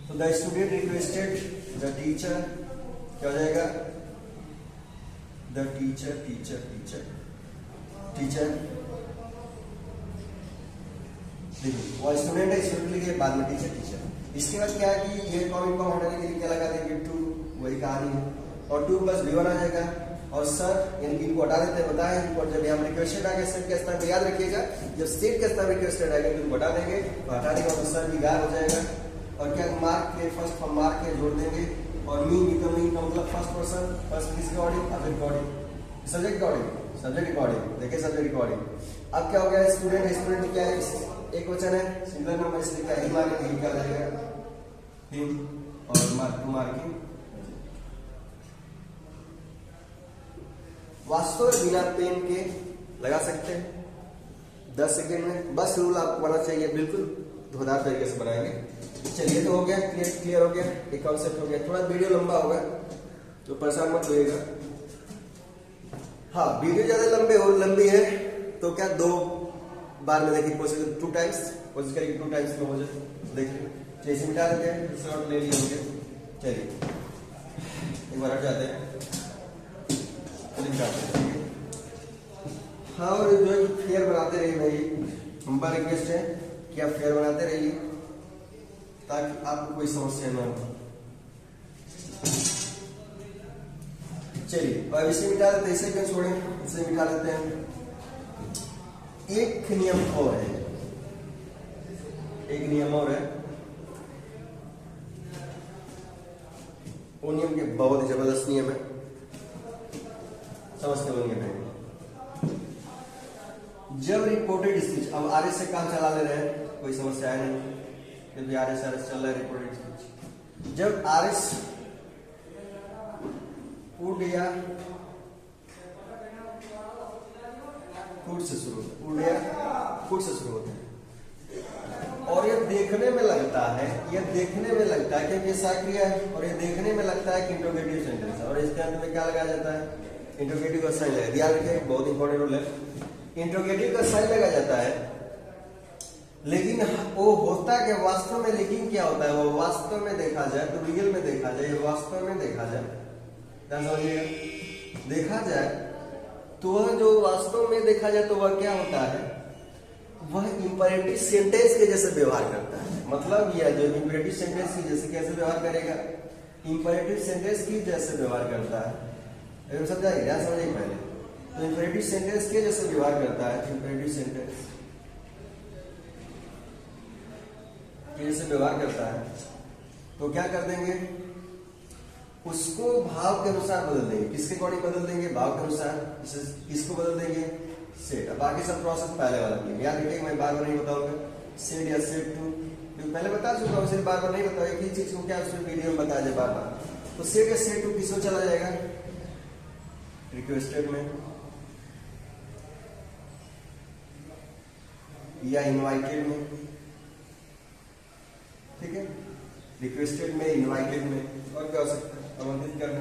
तो the student requested the teacher, क्या हो जाएगा, the teacher teacher teacher teacher, वो स्टूडेंट है, स्टूडेंट लिखे बाद में टीचर टीचर। इसके बाद क्या है कि ये कॉमिक को हटाने के लिए क्या लगा देंगे, टू, वही कहानी है, और 2 + V1 आ जाएगा। और सर यानी कि इनको हटा देते हैं, बताएं इनको, जब यहाँ रिक्वेस्टेड आ गया सेट के स्थान पे, याद रखिएगा जब सेट के स्थान रिक्वेस्टेड आएगा तो इनको हटा देंगे, तो हटा देंगे तो सर भी गायब हो जाएगा। और क्या मार्क के फर्स्ट मार्क के जोड़ देंगे, और मीन का मतलब फर्स्ट पर्सन, फर्स्ट किसके according, object according, subject according, subject according, देखिए सब्जेक्ट अकॉर्डिंग। अब क्या हो गया, स्टूडेंट, स्टूडेंट क्या है, एक वचन है, सिंगल नंबर, इसलिए क्या ही मार्क ही क्या जाएगा, हिम, और मार्क टू मार्किंग। वास्तव में बिना पेन के लगा सकते हैं 10 सेकेंड में, बस रूल आपको बनाना चाहिए, बिल्कुल धोधार तरीके से बनाएंगे। चलिए तो हो गया, क्लियर हो गया, एक कॉन्सेप्ट हो गया। थोड़ा वीडियो लंबा होगा तो परेशान मत होइएगा। हाँ, वीडियो ज्यादा लंबी है तो क्या 2 बार में देखिए, कोशिश 2 टाइम्स कोशिश करिए, 2 टाइम्स में हो जाए, देखिए। जैसे मिटा देते हैं, शॉर्ट ले लिए होंगे। चलिए एक बार हट जाते हैं, हाँ। और जो फेयर बनाते रहिए, मेरी हमारा रिक्वेस्ट है कि आप फेयर बनाते रहिए ताकि आपको कोई समस्या ना हो। चलिए अब इसे मिटा देते हैं, इसे क्यों छोड़ें, इसे मिटा देते हैं। एक नियम और है, एक नियम और है, वो नियम के बहुत ही जबरदस्त नियम है, समझते हो नियम है। जब रिपोर्टेड स्पीच, अब आरएस से काम चला ले रहे हैं, कोई समस्या है नहीं, क्योंकि आरएस चल रहा है रिपोर्टेड स्पीच। जब आरएस उड या फूड से शुरू होता है, फूड से शुरू होता है, और ये देखने में लगता है, क्योंकि ये सक्रिय है, और ये देखने में लगता है कि इंट्रोगेटिव सेंटेंस है, और इसके अंत में क्या लगाया जाता है, इंट्रोगेटिव का साइन लगा, ध्यान रखिए बहुत इंपॉर्टेंट रूल है, इंट्रोगेटिव का साइन लगा जाता है। लेकिन वो होता है कि वास्तव में, लेकिन क्या होता है, वो वास्तव में देखा जाए तो, रियल में देखा जाए, वास्तव में देखा जाए, देखा जाए तो वह जो वास्तव में देखा जाए तो वह क्या होता है, वह इंपरेटिव सेंटेंस के जैसे व्यवहार करता है। मतलब यह जो इंपरेटिव सेंटेंस की जैसे कैसे व्यवहार करेगा, इंपरेटिव सेंटेंस की जैसे व्यवहार करता है, समझाइए, ध्यान समझिए पहले। तो इंपरेटिव सेंटेंस के जैसे व्यवहार करता है, इंपरेटिव सेंटेंस के जैसे व्यवहार करता है, तो क्या कर देंगे, उसको भाव के अनुसार बदल देंगे। किसके अकॉर्डिंग बदल देंगे, भाव के अनुसार। इसको बदल देंगे सेट। अब बाकी सब प्रोसेस पहले वाला नहीं, याद रखिए, मैं बार बार नहीं बताऊंगा, सेट या सेट टू, क्योंकि पहले बता चुका हूं, सिर्फ बार बार नहीं बताऊंगा, एक ही चीज को क्या उसमें वीडियो में बताया जाए बार बार। तो सेट या सेट टू किसको चला जाएगा, रिक्वेस्टेड में या इनवाइटेड में, ठीक है, रिक्वेस्टेड में, इनवाइटेड में, और क्या हो सकता है, आमंत्रित करना,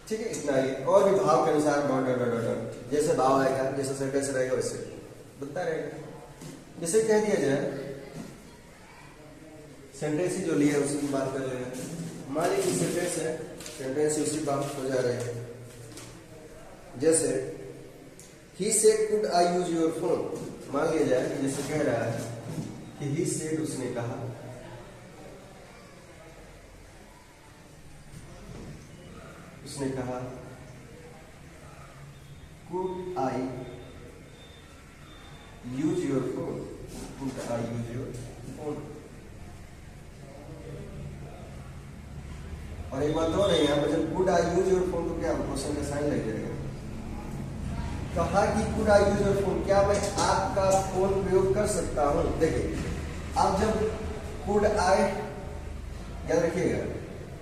ठीक है, इतना ही। और भी भाव के अनुसार डॉट डॉट डॉट डॉट, जैसे भाव आएगा, जैसे सेंटेंस रहेगा वैसे बनता रहेगा। जैसे कह दिया जाए, सेंटेंस ही जो लिया है उसी की बात कर रहे हैं। मान लीजिए सेंटेंस है, सेंटेंस उसी बात हो जा रहे हैं। जैसे he said could I use your phone, मान लिया जाए कि जैसे कह रहा है कि ही सेड, उसने कहा, उसने कहा could I use your phone, I use your phone. और एक बात और है, यहाँ पर जब could I use your phone तो क्या क्वेश्चन का साइन लग जाएगा। कहा कि could I use your phone, क्या मैं आपका फोन प्रयोग कर सकता हूँ। देखिए अब जब कुड आई, याद रखिएगा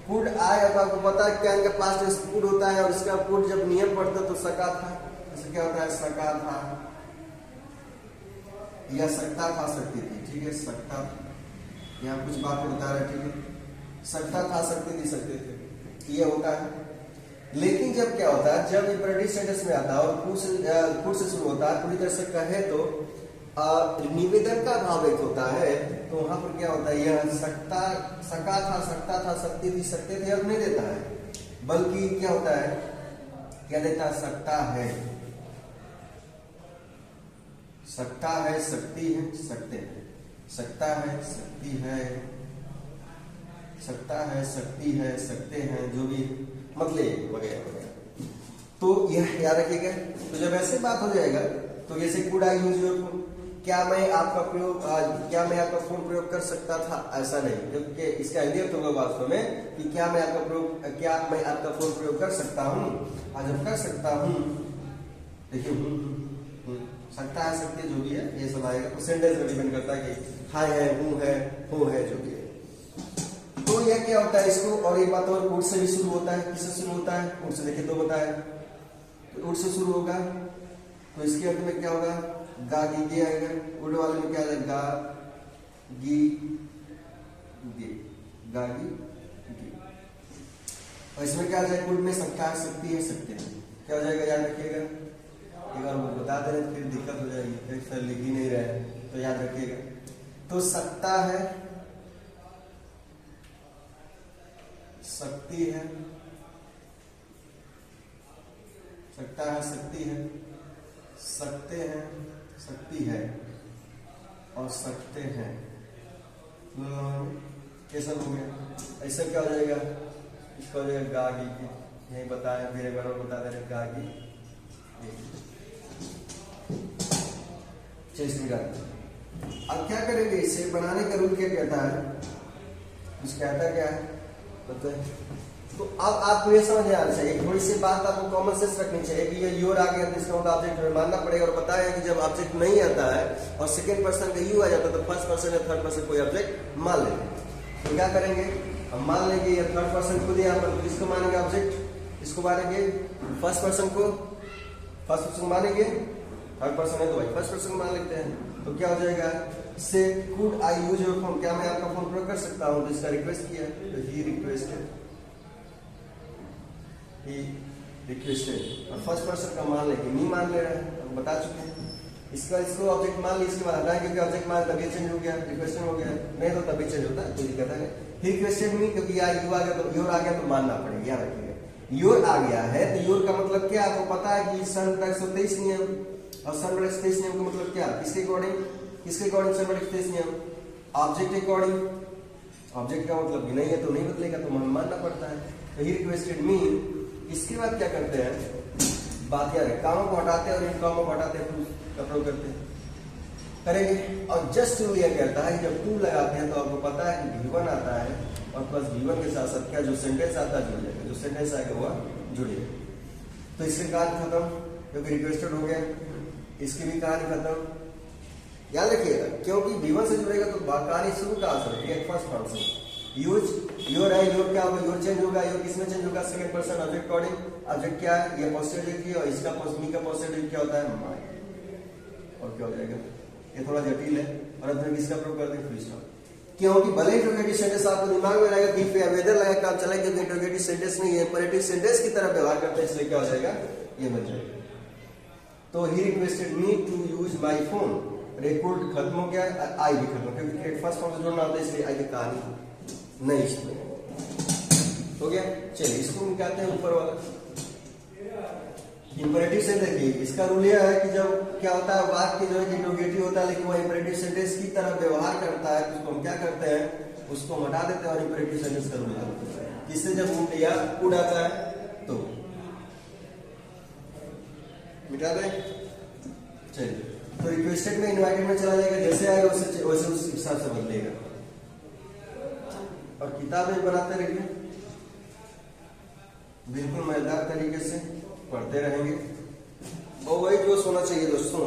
कुड आई, अब आपको पता है क्या इनका पास्ट टेंस कुड होता है और इसका कुड जब नियम पढ़ता तो सका था, इससे क्या होता है सका था या सकता था सकती थी, ठीक है सकता, यहाँ कुछ बातें बता रहे, ठीक है सकता था सकती थी सकते थे, ये होता है। लेकिन जब क्या होता है, जब इंपेरेटिव सेंटेंस में आता है और कुड से शुरू होता है, पूरी तरह से कहे तो निवेदन का भाव एक होता है, तो वहां पर क्या होता है, यह सकता सका था सकता था सकती थी सकते थे अब नहीं देता है, बल्कि क्या होता है, क्या देता है सकता है, सकता है सकती है सकते हैं, सकता है सकती है, सकता है सकती है सकते हैं, जो भी मतलब वगैरह वगैरह। तो यह याद रखिएगा। तो जब ऐसे बात हो जाएगा तो जैसे could I use your phone, क्या मैं आपका फोन प्रयोग कर सकता था, ऐसा नहीं, क्योंकि इसका हिंदी अर्थ होगा वास्तव में कि क्या मैं आपका फोन प्रयोग कर सकता हूँ। आज जब कर सकता हूँ, देखिए सकता है सकते जो भी है ये सब आएगा, तो सेंटेंस में डिपेंड करता है कि हाय है हूँ है जो भी है। तो यह क्या होता है इसको, और एक बात और, उड से भी शुरू होता है, किससे शुरू होता है, उड से, देखिए दो बताया, तो उड से शुरू होगा तो इसके अंत में क्या होगा, गा गी गे आएगा, उड वाले में क्या आएगा, गा गी गे, गा गी गे। और इसमें क्या आ जाएगा, उड में सकता है सकती है सकते हैं, क्या हो जाएगा याद रखिएगा। एक बार वो बता दे रहे तो फिर दिक्कत हो जाएगी, सर लिख ही नहीं रहे, तो याद रखिएगा। तो सकता है सकती है, सकता है सकती है, सकते हैं सकती है और सकते हैं, ये सब हो गया। ऐसा क्या हो जाएगा, इसका हो जाएगा गा गी की, यही बताया, फिर एक बार और बता दे रहे गा गी। अब क्या करेंगे, इसे बनाने का रूल क्या कहता है, कुछ कहता क्या है, तो अब आपको ये समझ आना चाहिए, थोड़ी सी बात आपको कॉमन सेंस रखनी चाहिए कि ये योर आ गया तो इसका मतलब ऑब्जेक्ट में मानना पड़ेगा। और बताया कि जब ऑब्जेक्ट नहीं आता है और सेकंड पर्सन का यू आ जाता है तो फर्स्ट पर्सन या थर्ड पर्सन कोई ऑब्जेक्ट मान लेंगे। तो क्या करेंगे, हम मान लेंगे ये थर्ड पर्सन खुद यहाँ पर, किसको मानेंगे ऑब्जेक्ट, इसको मानेंगे फर्स्ट पर्सन को मानेंगे, थर्ड पर्सन है तो भाई फर्स्ट पर्सन को मान लेते हैं। तो क्या हो जाएगा, से could I use your phone, क्या मैं आपका फोन प्रयोग कर सकता हूँ, तो इसका रिक्वेस्ट किया, तो ही रिक्वेस्टेड, और फर्स्ट पर्सन का मान लेके मी मान ले रहा है, हम बता चुके हैं। इसको ऑब्जेक्ट मान ली, इसके बाद हटाएं क्योंकि ऑब्जेक्ट मान तभी चेंज हो गया, रिक्वेस्टेड हो गया, नहीं तो तभी चेंज होता है, कोई दिक्कत है। ही रिक्वेस्टेड मी, क्योंकि यार यू आ गया तो योर आ गया तो मानना पड़ेगा, याद रखिएगा। योर आ गया है तो योर का मतलब क्या, आपको पता है कि सन 123 नियम, और सन 123 नियम का मतलब क्या, किसके अकॉर्डिंग सन 123 नियम, ऑब्जेक्ट के अकॉर्डिंग। ऑब्जेक्ट का मतलब भी नहीं है तो नहीं बदलेगा, तो मानना पड़ता है। तो ही रिक्वेस्टेड मी, इसके बाद क्या करते हैं, बात यार कामों को हटाते हैं और इन कामों को हटाते हैं, का प्रयोग करते हैं, करेंगे। और जस्ट रूल यह कहता है कि जब टू लगाते हैं तो आपको पता है कि V1 आता है और प्लस V1 के साथ साथ क्या जो सेंटेंस आता है जुड़ जाएगा, जो सेंटेंस आएगा वह जुड़ेगा। तो इसकी कहानी खत्म, क्योंकि रिक्वेस्टेड हो गया, इसकी भी कहानी खत्म। याद रखिएगा क्योंकि V1 से जुड़ेगा तो कहानी शुरू का आंसर है फर्स्ट पर्सन। यूज योर है, योर क्या होगा, योर चेंज होगा, योर किसमें चेंज होगा, second person object according. Object क्या है, ये पॉजिटिव और इसका मी का पॉजिटिव क्या होता है, माई, और क्या हो जाएगा, ये थोड़ा जटिल है। और अब किसका प्रयोग करते हैं, फुल स्टॉप, क्योंकि भले इंट्रोगेटिव सेंटेंस आपको दिमाग में रहेगा कि वेदर लगा काम चला, क्योंकि इंट्रोगेटिव सेंटेंस नहीं है, इंपेरेटिव सेंटेंस की तरह व्यवहार करते हैं, इसलिए क्या हो जाएगा, ये बन जाएगा। तो he requested me to use my phone, record खत्म हो गया, आई भी खत्म, क्योंकि फर्स्ट फॉर्म से जोड़ना होता है, इसलिए आई की कहानी नहीं इसमें हो गया। चलिए इसको निकालते हैं ऊपर वाला इंपेरेटिव से। देखिए इसका रूल यह है कि जब क्या होता है, वाक्य जो है इंट्रोगेटिव होता है लेकिन वो इंपेरेटिव सेंटेंस की तरह व्यवहार करता है, तो उसको हम क्या करते हैं, उसको हटा देते हैं और इंपेरेटिव सेंटेंस का रूल लगाते हैं। इससे जब उड या कुड आता है तो मिटा दें। चलिए तो रिक्वेस्टेड में इनवाइटेड में चला जाएगा, जैसे आएगा वैसे वैसे उस हिसाब से बदलेगा। और किताबें बनाते रहिए, बिल्कुल मजेदार तरीके से पढ़ते रहेंगे। और वही जोश होना चाहिए दोस्तों,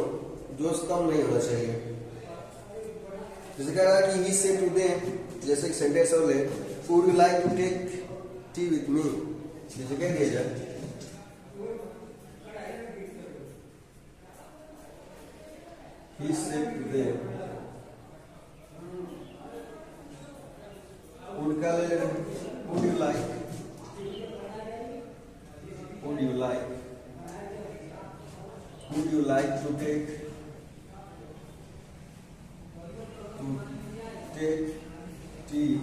जोश कम नहीं होना चाहिए। जैसे कह रहा है कि ही सेड टू देम, जैसे एक सेंटेंस और ले, would you like to take tea with me, जैसे कह दिया जाए he said to them, would you like to take tea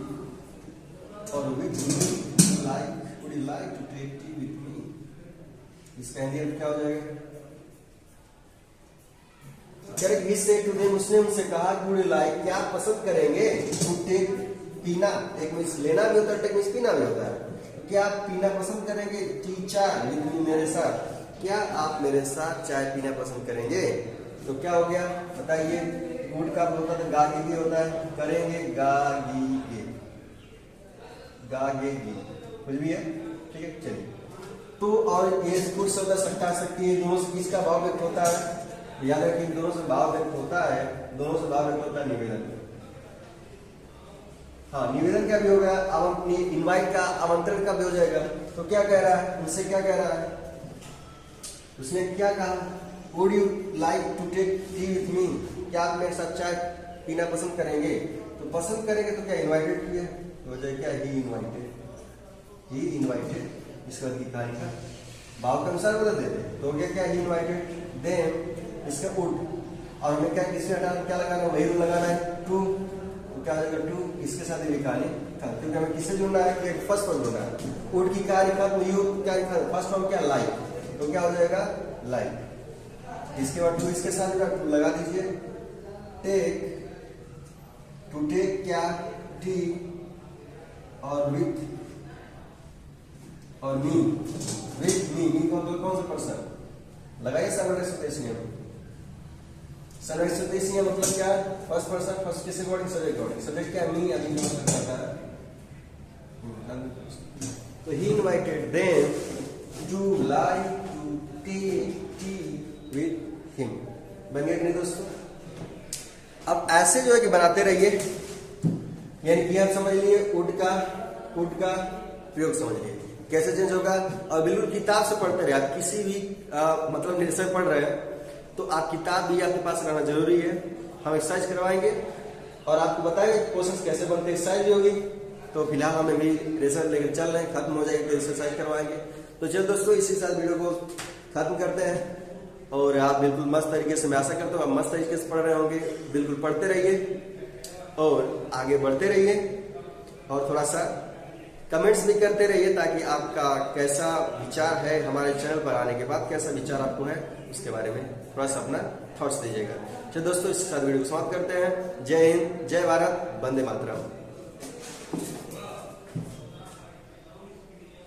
or with me? Would you like to take tea with me? इसका हिंदी अर्थ क्या हो जाएगा? He said to them, उसने उनसे कहा would you like, क्या आप पसंद करेंगे? to take, पीना, एक मीन्स लेना भी होता है, टेक मीन्स पीना भी होता है। क्या आप पीना पसंद करेंगे? टी, चाय विद मी, मेरे साथ, क्या आप मेरे साथ चाय पीना पसंद करेंगे? तो क्या हो गया बताइए? वुड का होता है गागेगे होता है, करेंगे गागेगे, गागेगे कुछ भी है, ठीक है। चलिए, तो और ये कुछ शब्द सट्टा सकती है, दोनों से किसका भाव व्यक्त होता है? याद रखिए, दोनों से भाव व्यक्त होता है, दोनों से भाव व्यक्त होता है निवेदन। हाँ, निवेदन क्या भी होगा? इनवाइट का, आमंत्रण का भी हो जाएगा। तो क्या कह रहा है उनसे, क्या कह रहा है? उसने क्या कहा? Would you like to take tea with me, क्या आप मेरे साथ चाय पीना पसंद करेंगे? तो पसंद करेंगे तो क्या इनवाइटेड किया, तो हो जाए क्या? ही इनवाइटेड, इसके बाद की कहानी का भाव के अनुसार बदल देते, तो हो गया क्या? ही इनवाइटेड देम, इसका वुड, और हमें क्या किससे हटाना, क्या लगाना है? वही लगाना है, टू, तो क्या हो जाएगा? टू, इसके साथ ही लिखा नहीं था, क्योंकि हमें किससे जुड़ना है? कि फर्स्ट फॉर्म जुड़ना है। वुड की क्या लिखा? तो यू क्या लिखा? फर्स्ट फॉर्म क्या? लाइक, तो क्या हो जाएगा? लाइक। इसके बाद टू इसके साथ लगा दीजिए। टेक, टू टेक क्या? टी, और विथ और मी, विथ मी, मी कौन सा पर्सन? लगाइए सर्वनाम सदस्य मतलब क्या? फर्स्ट पर्सन, फर्स्ट किस अकॉर्डिंग? Subject according. सब्जेक्ट क्या? मी, अभी मतलब करता है। तो he invited them to like to take tea with him. बन गया कि नहीं दोस्तों? अब ऐसे जो है कि बनाते रहिए, यानी कि आप समझ लिए वुड का प्रयोग समझ लिए कैसे चेंज होगा। और बिल्कुल किताब से पढ़ते रहे, आप किसी भी मतलब निरसर पढ़ रहे हैं तो आप किताब भी आपके पास रहना जरूरी है। हम एक्सरसाइज करवाएंगे और आपको बताएंगे क्वेश्चन कैसे बनते हैं। एक्सरसाइज भी होगी, तो फिलहाल हम अभी रिजल्ट लेकर चल रहे हैं, खत्म हो जाएगी तो एक्सरसाइज करवाएंगे। तो चलो दोस्तों, इसी के साथ वीडियो को खत्म करते हैं। और आप बिल्कुल मस्त तरीके से, मैं आशा करता हूँ आप मस्त तरीके से पढ़ रहे होंगे। बिल्कुल पढ़ते रहिए और आगे बढ़ते रहिए, और थोड़ा सा कमेंट्स भी करते रहिए, ताकि आपका कैसा विचार है हमारे चैनल पर आने के बाद, कैसा विचार आपको है उसके बारे में थोड़ा सा अपना थॉट्स दीजिएगा। चलो दोस्तों, इसके साथ वीडियो को समाप्त करते हैं। जय हिंद, जय भारत, वंदे मातरम।